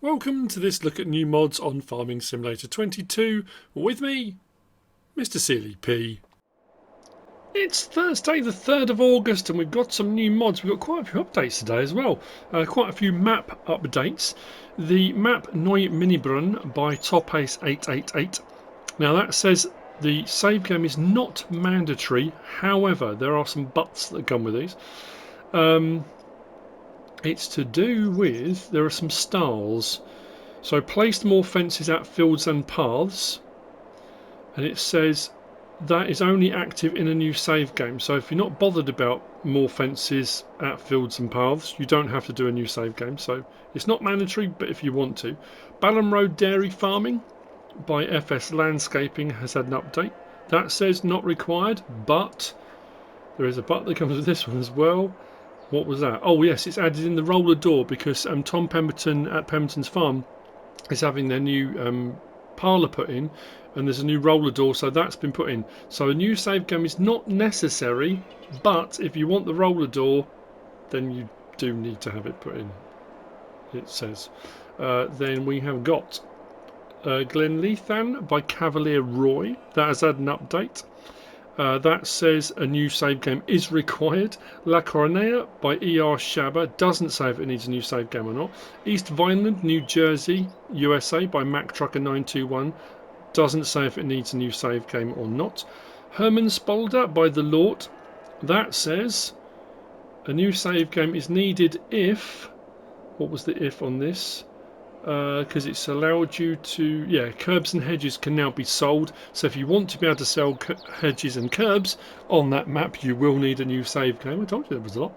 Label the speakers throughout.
Speaker 1: Welcome to this look at new mods on Farming Simulator 22 with me, MrSealyp. It's Thursday the 3rd of August and we've got some new mods. We've got quite a few updates today as well. Quite a few map updates. The map Neu Minibrunn by Topace888. Now that says the save game is not mandatory, however there are some buts that come with these. It's to do with, there are some stars. So placed more fences at fields and paths, and it says that is only active in a new save game. So if you're not bothered about more fences at fields and paths, you don't have to do a new save game. So it's not mandatory, but if you want to. Ballon Road Dairy Farming by FS Landscaping has had an update. That says not required, but there is a but that comes with this one as well. What was that? Oh yes, it's added in the roller door because Tom Pemberton at Pemberton's Farm is having their new parlour put in, and there's a new roller door, so that's been put in. So a new save game is not necessary, but if you want the roller door, then you do need to have it put in, it says. Then we have got Glenleithan by Cavalier Roy. That has had an update. That says a new save game is required. La Coronea by ER Shabba doesn't say if it needs a new save game or not. East Vineland, New Jersey, USA by Mac Trucker 921 doesn't say if it needs a new save game or not. Hermanspolder by The Lord, that says a new save game is needed if, what was the if on this? Because it's allowed you to, yeah, curbs and hedges can now be sold. So if you want to be able to sell hedges and curbs on that map, you will need a new save game. I told you there was a lot.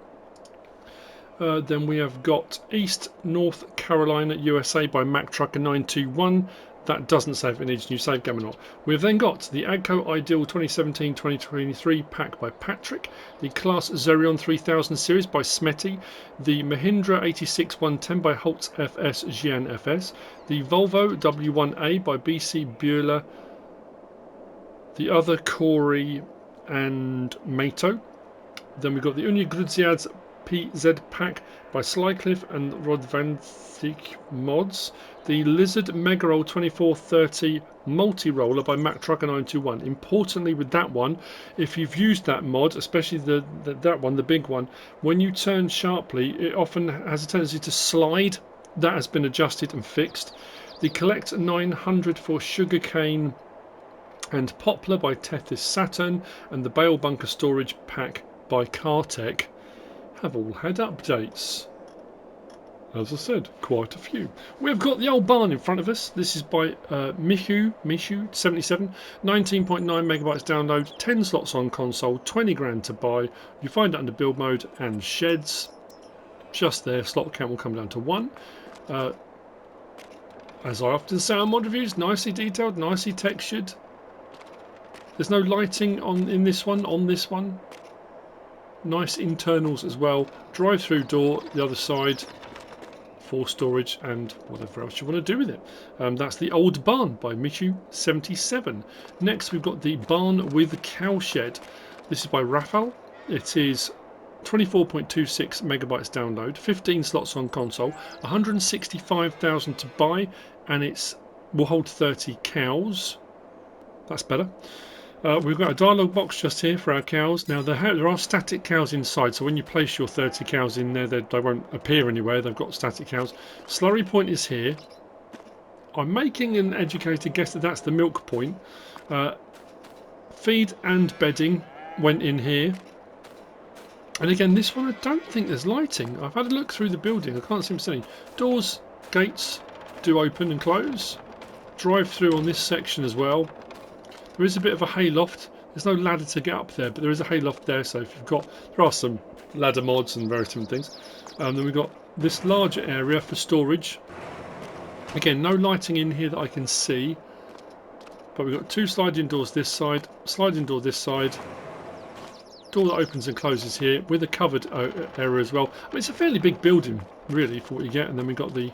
Speaker 1: Then we have got East North Carolina, USA by Mac Trucker 921. That doesn't say if it needs a new save game or not. We've then got the Agro Ideal 2017-2023 pack by Patrick, the Class Zerion 3000 series by Smetty, the Mahindra 86110 by Holtz FS Jian FS, the Volvo W1A by BC Bueller, the other Corey and Mato. Then we've got the Unia Grudziad's PZ pack by Slycliffe and Rod Van Thiek mods, the Lizard Megaroll 2430 multi-roller by Mac Trucker 921. Importantly with that one, if you've used that mod, especially that one, the big one, when you turn sharply it often has a tendency to slide. That has been adjusted and fixed. The Collect 900 for sugarcane and poplar by Tethys Saturn, and the Bale Bunker Storage pack by Cartech have all had updates. As I said, quite a few. We've got the old barn in front of us. This is by Mishu77, 19.9 megabytes download, 10 slots on console, 20 grand to buy. You find it under build mode and sheds. Just there, slot count will come down to 1. As I often say on mod reviews, nicely detailed, nicely textured. There's no lighting in this one. Nice internals as well. Drive-through door the other side for storage and whatever else you want to do with it. That's the old barn by Michu77. Next we've got the barn with cowshed. This is by Rafal. It is 24.26 megabytes download, 15 slots on console, 165,000 to buy, and it will hold 30 cows. That's better. We've got a dialogue box just here for our cows. Now there are static cows inside, so when you place your 30 cows in there, they won't appear anywhere. They've got static cows. Slurry point is here. I'm making an educated guess that that's the milk point. Feed and bedding went in here. And again, this one I don't think there's lighting. I've had a look through the building. I can't seem to see any. Doors, gates do open and close. Drive through on this section as well. There is a bit of a hayloft. There's no ladder to get up there, but there is a hayloft there. So if you've got, there are some ladder mods and various different things. Then we've got this larger area for storage. Again, no lighting in here that I can see, but we've got 2 sliding doors this side, sliding door this side, door that opens and closes here with a covered area as well. I mean, it's a fairly big building, really, for what you get. And then we've got the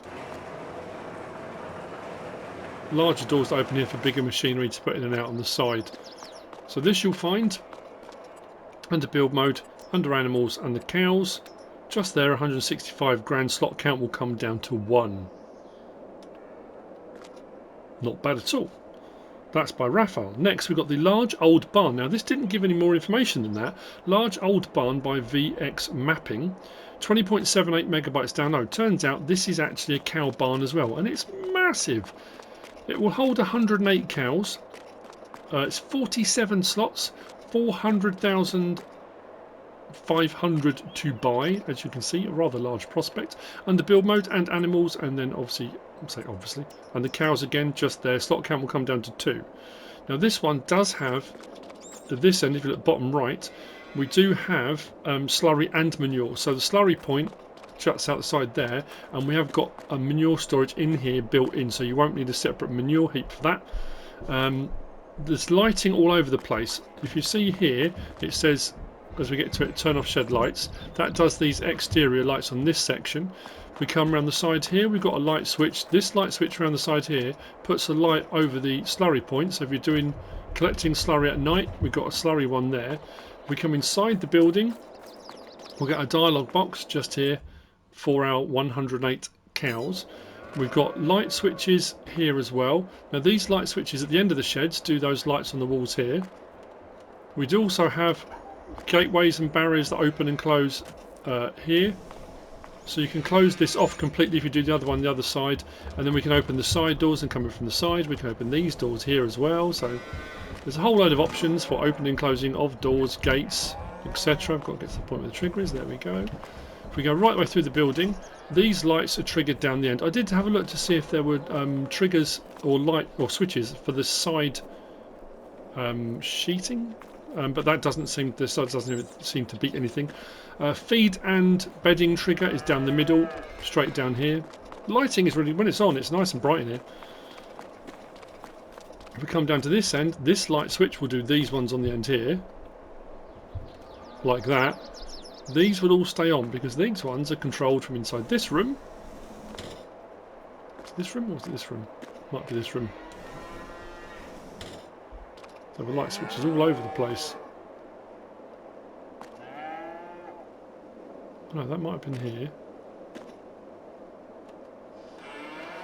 Speaker 1: larger doors that open here for bigger machinery to put in and out on the side. So this you'll find under build mode, under animals and the cows. Just there, 165 grand, slot count will come down to 1. Not bad at all. That's by Rafal. Next we've got the large old barn. Now this didn't give any more information than that. Large old barn by VX Mapping. 20.78 megabytes download. Turns out this is actually a cow barn as well, and it's massive. It will hold 108 cows. It's 47 slots, 400,500 to buy, as you can see, a rather large prospect. Under build mode and animals, and then obviously, and the cows again, just there. Slot count will come down to 2. Now this one does have, at this end, if you look bottom right, we do have slurry and manure. So the slurry point juts outside there, and we have got a manure storage in here built in, so you won't need a separate manure heap for that. There's lighting all over the place. If you see here, it says, as we get to it, turn off shed lights. That does these exterior lights on this section. If we come around the side here, we've got a light switch. This light switch around the side here puts a light over the slurry point. So if you're collecting slurry at night, we've got a slurry one there. If we come inside the building, we'll get a dialog box just here for our 108 cows. We've got light switches here as well. Now these light switches at the end of the sheds do those lights on the walls here. We do also have gateways and barriers that open and close here. So you can close this off completely if you do the other one on the other side, and then we can open the side doors and come in from the side. We can open these doors here as well. So there's a whole load of options for opening and closing of doors, gates, etc. I've got to get to the point where the trigger is. There we go. If we go right way through the building, these lights are triggered down the end. I did have a look to see if there were triggers or light or switches for the side sheeting, but that doesn't seem, the side doesn't even seem to beat anything. Feed and bedding trigger is down the middle, straight down here. Lighting is really, when it's on, it's nice and bright in here. If we come down to this end, this light switch will do these ones on the end here, like that. These would all stay on because these ones are controlled from inside this room. Is it this room or is it this room? Might be this room. So the light switches all over the place. No, that might have been here.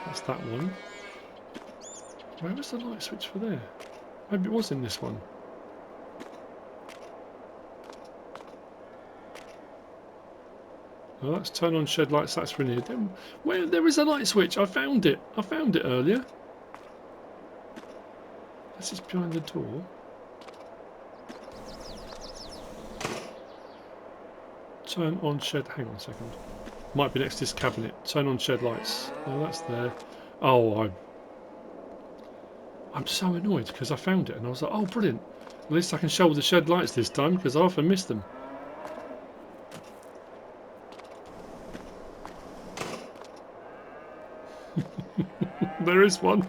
Speaker 1: That's that one. Where was the light switch for there? Maybe it was in this one. Oh, that's turn on shed lights, that's for in here. Then, where there is a light switch, I found it. I found it earlier. This is behind the door. Turn on shed, hang on a second. Might be next to this cabinet. Turn on shed lights. No, that's there. Oh, I'm so annoyed because I found it and I was like, oh brilliant. At least I can show the shed lights this time because I often miss them. There is one.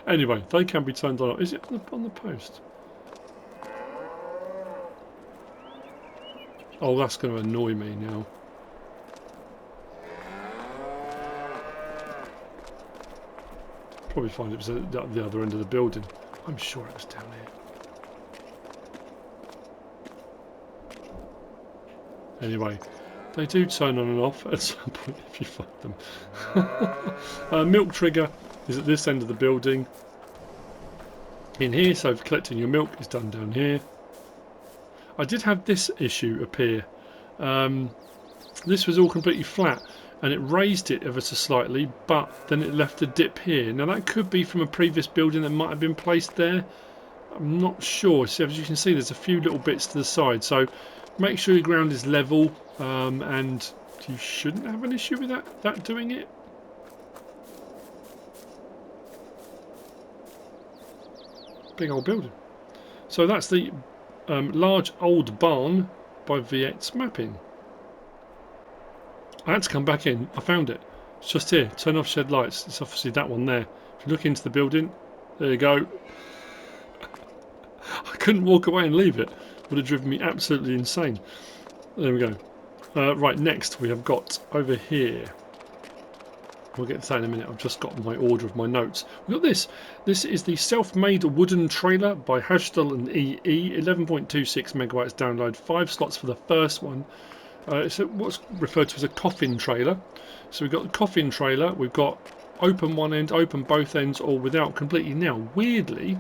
Speaker 1: Anyway, they can be turned on. Is it on the post? Oh, that's going to annoy me now. Probably find it was at the other end of the building. I'm sure it was down here. Anyway, they do turn on and off at some point if you find them. Milk trigger is at this end of the building. In here, so collecting your milk is done down here. I did have this issue appear. This was all completely flat and it raised it ever so slightly, but then it left a dip here. Now that could be from a previous building that might have been placed there. I'm not sure. So as you can see, there's a few little bits to the side. So make sure your ground is level, and you shouldn't have an issue with that doing it. Big old building. So that's the large old barn by VX Mapping. I had to come back in. I found it. It's just here. Turn off shed lights. It's obviously that one there. If you look into the building, there you go. I couldn't walk away and leave it. Would have driven me absolutely insane. There we go. Right, next we have got over here. We'll get to that in a minute. I've just got my order of my notes. We've got this. This is the Selfmade wooden trailer by Hajstel and EE. 11.26 megabytes download. 5 slots for the first one. It's what's referred to as a coffin trailer. So we've got the coffin trailer. We've got open one end, open both ends, or without completely. Now, weirdly,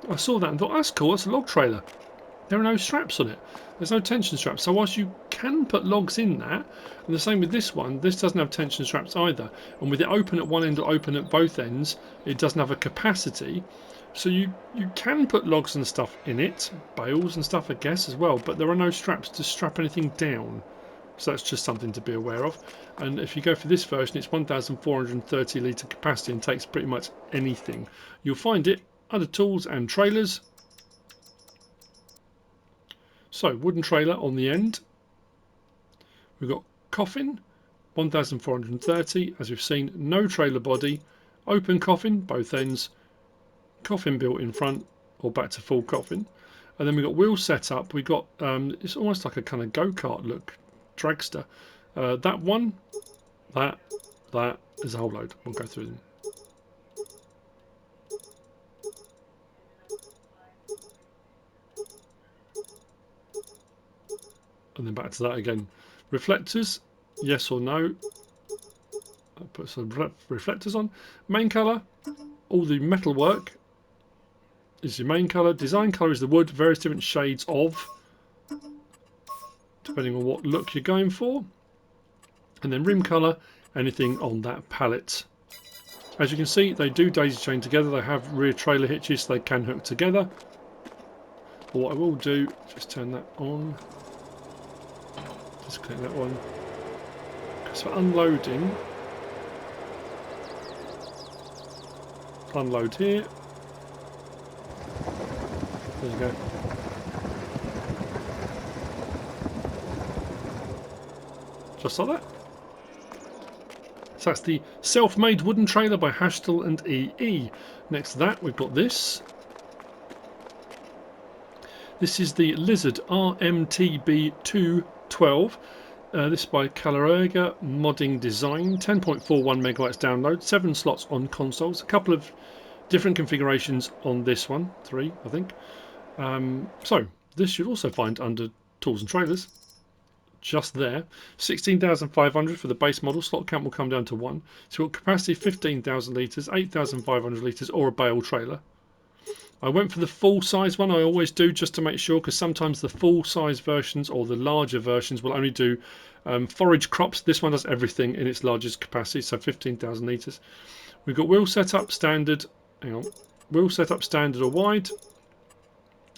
Speaker 1: I saw that and thought, that's cool, that's a log trailer. There are no straps on it. There's no tension straps. So whilst you can put logs in that, and the same with this one, this doesn't have tension straps either. And with it open at one end or open at both ends, it doesn't have a capacity. So you can put logs and stuff in it, bales and stuff I guess as well, but there are no straps to strap anything down. So that's just something to be aware of. And if you go for this version, it's 1,430 litre capacity and takes pretty much anything. You'll find it under tools and trailers. So wooden trailer on the end. We've got coffin, 1,430, as we've seen, no trailer body, open coffin, both ends, coffin built in front, or back to full coffin. And then we've got wheel setup. We've got, it's almost like a kind of go-kart look, dragster. That one, that, there's a whole load. We'll go through them. And then back to that again. Reflectors, yes or no. I'll put some reflectors on. Main colour, all the metal work is your main colour. Design colour is the wood, various different shades of, depending on what look you're going for. And then rim colour, anything on that pallet. As you can see, they do daisy chain together. They have rear trailer hitches, so they can hook together. But what I will do, just turn that on. Disconnect that one. Because for unloading, unload here. There you go. Just like that. So that's the Selfmade wooden trailer by Hajstel and EE. Next to that, we've got this. This is the Lizard RMTB2-12. This by Caleruega modding design. 10.41 megabytes download. 7 slots on consoles. A couple of different configurations on this one. 3, I think. So this should also find under tools and trailers. Just there. 16,500 for the base model. Slot count will come down to 1. So we've got capacity 15,000 litres, 8,500 litres, or a bale trailer. I went for the full size one. I always do, just to make sure, because sometimes the full size versions or the larger versions will only do forage crops. This one does everything in its largest capacity, so 15,000 litres. We've got wheel setup standard. Hang on. Wheel setup standard or wide.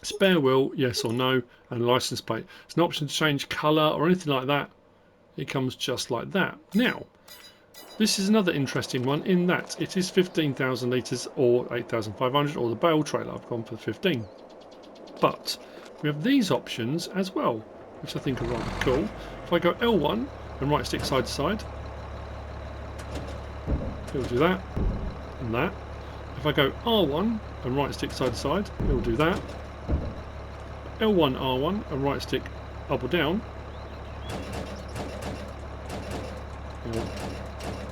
Speaker 1: Spare wheel, yes or no, and license plate. It's an option to change colour or anything like that. It comes just like that. Now, this is another interesting one in that it is 15,000 litres or 8,500 or the bale trailer. I've gone for 15. But we have these options as well, which I think are rather cool. If I go L1 and right stick side to side, it will do that and that. If I go R1 and right stick side to side, it will do that. L1, R1 and right stick up or down.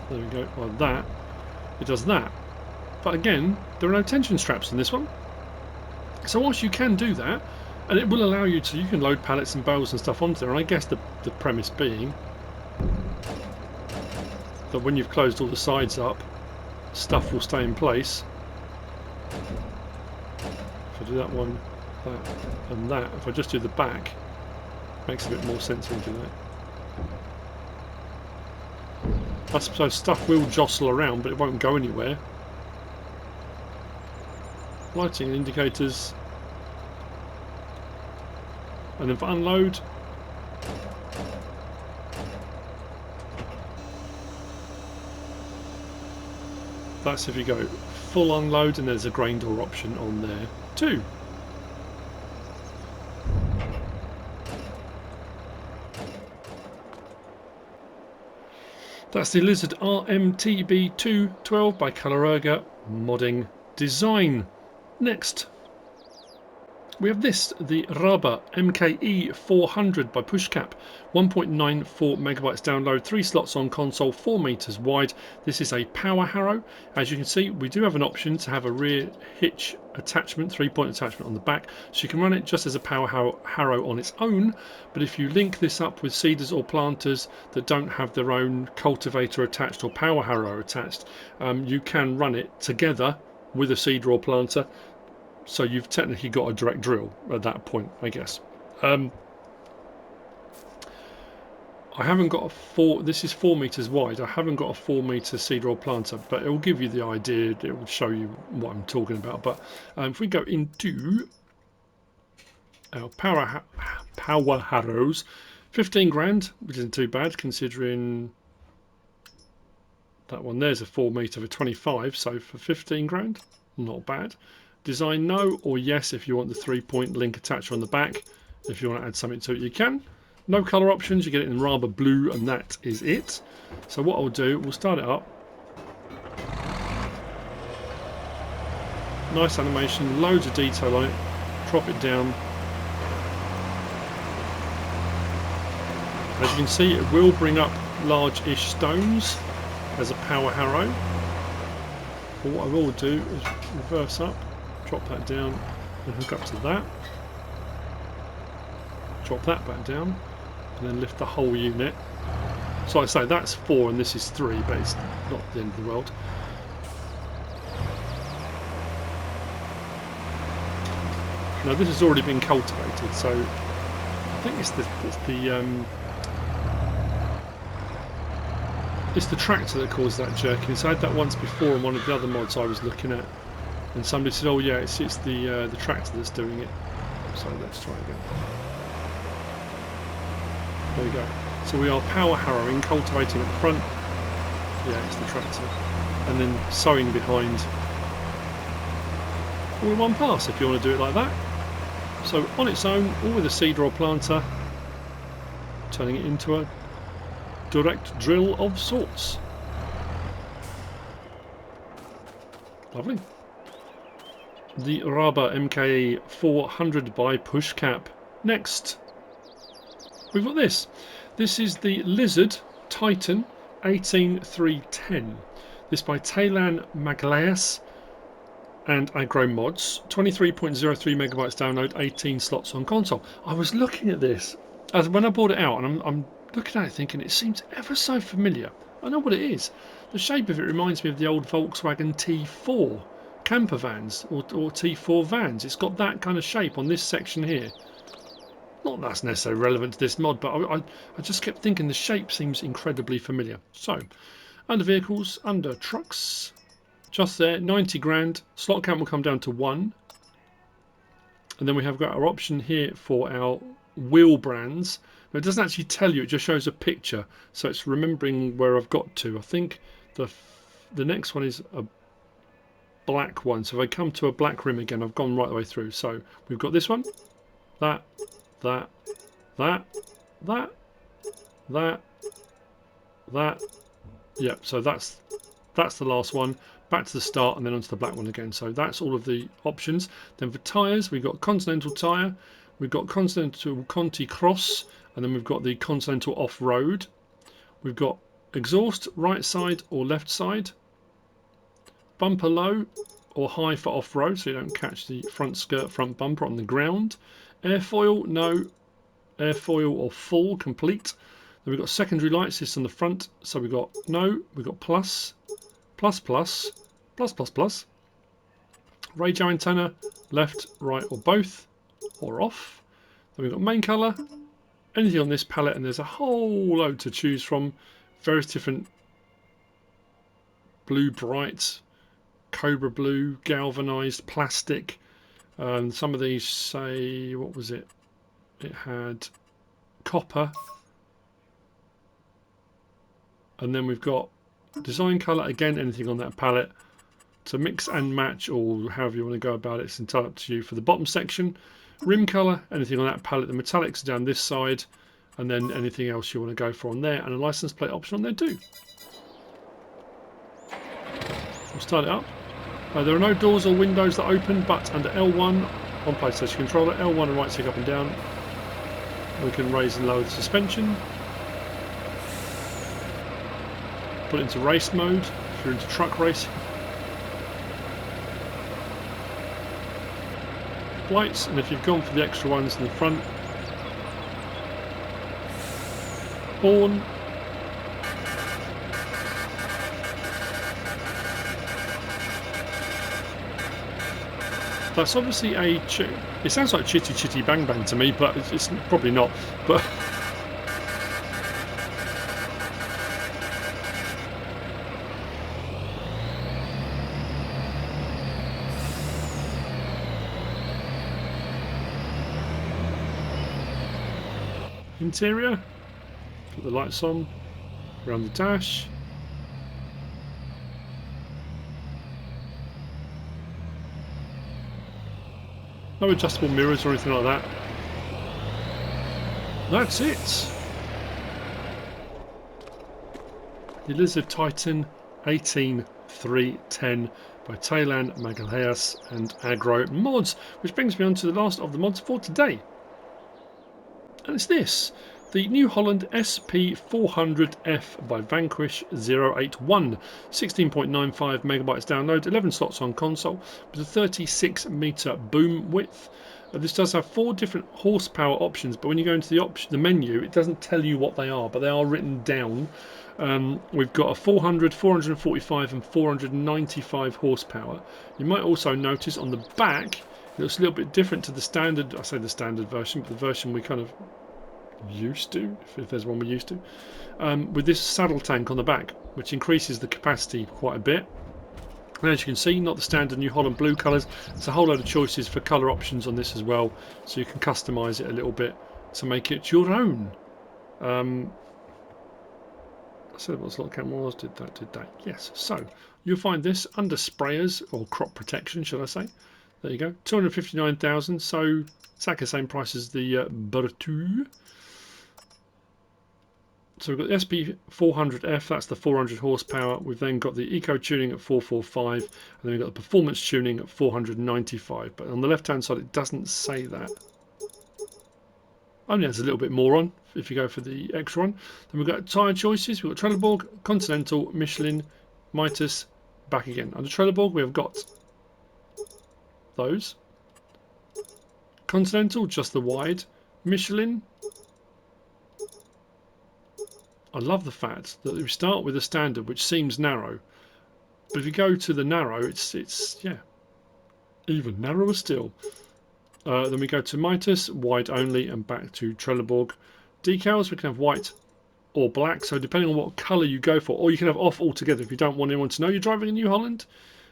Speaker 1: There we go, like that. It does that. But again, there are no tension straps in this one. So whilst you can do that, and it will allow you to, you can load pallets and bales and stuff onto there, and I guess the premise being that when you've closed all the sides up, stuff will stay in place. If I do that one, that and that, if I just do the back, it makes a bit more sense when you do that. I suppose stuff will jostle around, but it won't go anywhere. Lighting and indicators. And then for unload, that's if you go full unload, and there's a grain door option on there too. That's the Lizard RMTB2-12 by caleruega modding design. Next, We have this, the Rabe MKE400 by Puszkap, 1.94 megabytes download, 3 slots on console, 4 meters wide. This is a power harrow. As you can see, we do have an option to have a rear hitch attachment, 3-point attachment on the back, so you can run it just as a power harrow on its own. But if you link this up with seeders or planters that don't have their own cultivator attached or power harrow attached, you can run it together with a seeder or planter. So you've technically got a direct drill at that point, I guess. I haven't got a this is 4 meters wide. I haven't got a 4 meter seeder or planter, but it will give you the idea. It will show you what I'm talking about. But if we go into our power harrows, 15 grand, which isn't too bad considering that one there's a 4 meter for 25. So for 15 grand, not bad. Design no or yes if you want the 3-point link attacher on the back. If you want to add something to it, you can. No colour options, you get it in Rabe blue, and that is it. So what I'll do, we'll start it up. Nice animation, loads of detail on it. Drop it down. As you can see, it will bring up large-ish stones as a power harrow. But what I will do is reverse up. Drop that down and hook up to that. Drop that back down and then lift the whole unit. So like I say, that's 4 and this is 3, but it's not the end of the world. Now this has already been cultivated, so I think it's the tractor that caused that jerking. So I had that once before on one of the other mods I was looking at. And somebody said, "Oh yeah, it's the tractor that's doing it." So let's try again. There we go. So we are power harrowing, cultivating at the front. Yeah, it's the tractor, and then sowing behind. All in one pass, if you want to do it like that. So on its own, or with a seeder or planter, turning it into a direct drill of sorts. Lovely. The Rabe MKE400 by Puszkap. Next, we've got this. This is the Lizard Titan 18310. This by Tailan, Magalhaes and Agro mods. 23.03 megabytes download, 18 slots on console. I was looking at this as when I bought it out, and I'm looking at it thinking it seems ever so familiar. I know what it is. The shape of it reminds me of the old Volkswagen T4 camper vans or T4 vans. It's got that kind of shape on this section here. Not that's necessarily relevant to this mod, but I just kept thinking the shape seems incredibly familiar. So, under vehicles, under trucks, just there, 90 grand. Slot count will come down to 1. And then we have got our option here for our wheel brands. Now, it doesn't actually tell you, it just shows a picture. So it's remembering where I've got to. I think the next one is a black one. So if I come to a black rim again, I've gone right the way through. So we've got this one, that, yep, so that's the last one. Back to the start and then onto the black one again. So that's all of the options. Then for tyres, we've got Continental tyre, we've got Continental Conti Cross, and then we've got the Continental Off-Road. We've got exhaust, right side or left side. Bumper low or high for off-road, so you don't catch the front skirt, front bumper on the ground. Airfoil, no. Airfoil or full, complete. Then we've got secondary light system on the front, so we've got no, we've got plus, plus, plus, plus, plus, plus. Radio antenna, left, right or both, or off. Then we've got main colour, anything on this palette, and there's a whole load to choose from. Various different blue bright, cobra blue, galvanised, plastic. Some of these say, what was it? It had copper. And then we've got design colour, again anything on that palette. To mix and match, or however you want to go about it, it's entirely up to you. For the bottom section, rim colour, anything on that palette. The metallics are down this side, and then anything else you want to go for on there, and a license plate option on there too. We'll start it up. There are no doors or windows that open, but under L1 on PlayStation controller, L1 and right stick up and down. We can raise and lower the suspension. Put it into race mode if you're into truck racing. Lights, and if you've gone for the extra ones in the front, horn. That's obviously a it sounds like Chitty Chitty Bang Bang to me, but it's probably not. But interior, put the lights on around the dash. No adjustable mirrors or anything like that. That's it. The Lizard Titan 18310 by Tailan, Magalhaes and Agro mods, which brings me on to the last of the mods for today. And it's this, the New Holland SP400F by Vanquish081, 16.95 megabytes download, 11 slots on console with a 36 meter boom width. This does have 4 different horsepower options, but when you go into the menu, it doesn't tell you what they are, but they are written down. We've got a 400, 445 and 495 horsepower. You might also notice on the back it looks a little bit different to the standard, I say the standard version, but the version we kind of used to, if there's one we're used to, with this saddle tank on the back, which increases the capacity quite a bit. And as you can see, not the standard New Holland blue colours. There's a whole load of choices for colour options on this as well, so you can customise it a little bit to make it your own. I said what slot camera was, did that, yes. So you'll find this under sprayers, or crop protection should I say. There you go, 259,000, so it's like the same price as the Bertu. So we've got the SP400F, that's the 400 horsepower. We've then got the eco tuning at 445, and then we've got the performance tuning at 495. But on the left hand side it doesn't say that. Only has a little bit more on if you go for the extra one. Then we've got tyre choices. We've got Trelleborg, Continental, Michelin, Mitas, back again. Under Trelleborg we have got those. Continental, just the wide. Michelin, I love the fact that we start with a standard which seems narrow, but if you go to the narrow, it's yeah, even narrower still. Then we go to Mitas, wide only, and back to Trelleborg. Decals, we can have white or black, so depending on what colour you go for, or you can have off altogether if you don't want anyone to know you're driving a New Holland.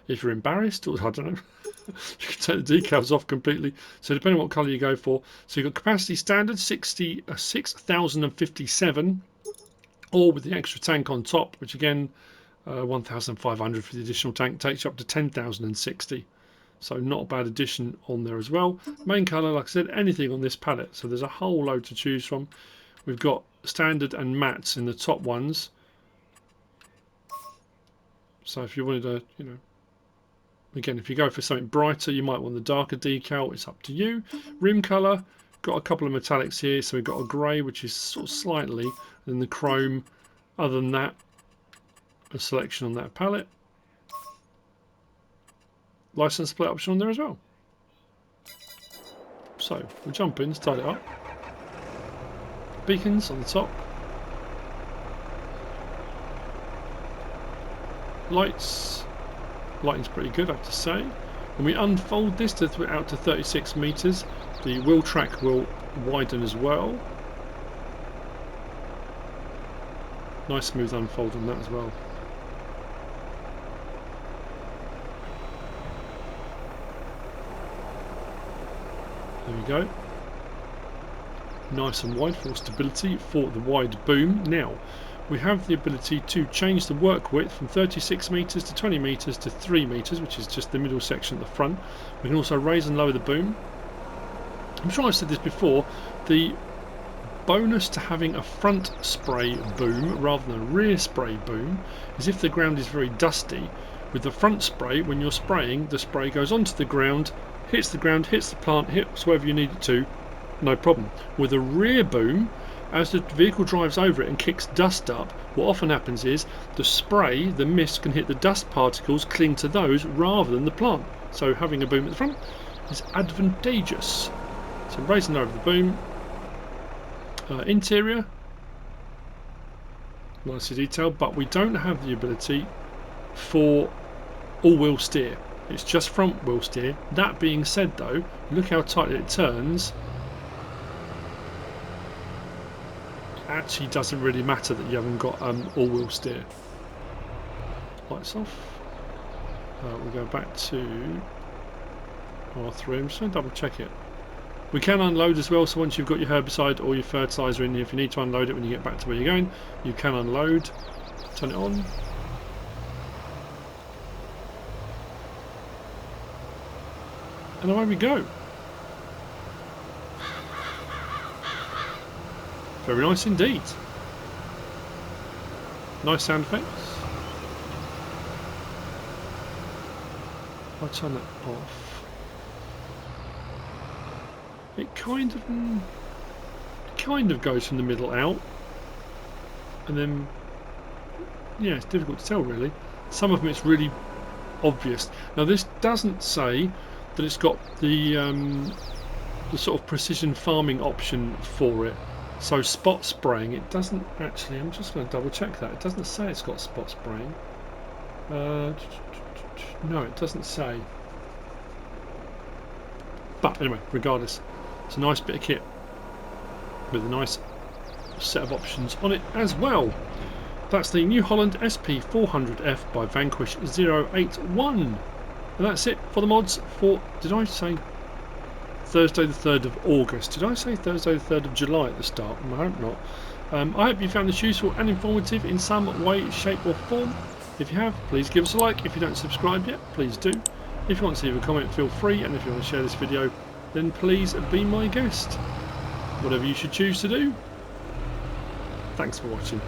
Speaker 1: If you're embarrassed, or I don't know, you can take the decals off completely. So depending on what colour you go for. So you've got capacity standard 6,057, or with the extra tank on top, which again 1,500 for the additional tank, takes you up to 10,060. So not a bad addition on there as well. Main colour, like I said, anything on this palette. So there's a whole load to choose from. We've got standard and mattes in the top ones. So if you wanted to, you know, again, if you go for something brighter, you might want the darker decal. It's up to you. Rim colour, got a couple of metallics here. So we've got a grey, which is sort of slightly, and then the chrome. Other than that, a selection on that palette. License plate option on there as well. So we'll jump in, start it up. Beacons on the top. Lights. Lighting's pretty good, I have to say. When we unfold this to out to 36 meters, the wheel track will widen as well. Nice smooth unfold on that as well. There we go. Nice and wide for stability for the wide boom. Now, we have the ability to change the work width from 36 meters to 20 meters to 3 meters, which is just the middle section at the front. We can also raise and lower the boom. I'm sure I've said this before, the bonus to having a front spray boom rather than a rear spray boom is if the ground is very dusty. With the front spray, when you're spraying, the spray goes onto the ground hits the ground, hits the plant, hits wherever you need it to, no problem. With a rear boom, as the vehicle drives over it and kicks dust up, what often happens is the spray, the mist, can hit the dust particles, cling to those rather than the plant. So having a boom at the front is advantageous. So raising over the boom. Interior, nicely detailed, but we don't have the ability for all-wheel steer. It's just front-wheel steer. That being said, though, look how tightly it turns. Actually doesn't really matter that you haven't got all-wheel steer. Lights off. We'll go back to R3. I'm just going to double check it. We can unload as well, so once you've got your herbicide or your fertiliser in, if you need to unload it when you get back to where you're going, you can unload. Turn it on. And away we go. Very nice indeed. Nice sound effects. I'll turn that off. It kind of goes from the middle out, and then yeah, it's difficult to tell really. Some of them it's really obvious. Now this doesn't say that it's got the sort of precision farming option for it. So spot spraying, it doesn't actually. I'm just going to double check that. It doesn't say it's got spot spraying. No, it doesn't say. But anyway, regardless, it's a nice bit of kit with a nice set of options on it as well. That's the New Holland SP400F by Vanquish 081. And that's it for the mods for, did I say Thursday the 3rd of August? Did I say Thursday the 3rd of July at the start? I hope not. I hope you found this useful and informative in some way, shape or form. If you have, please give us a like. If you don't subscribe yet, please do. If you want to leave a comment, feel free, and if you want to share this video, then please be my guest. Whatever you should choose to do. Thanks for watching.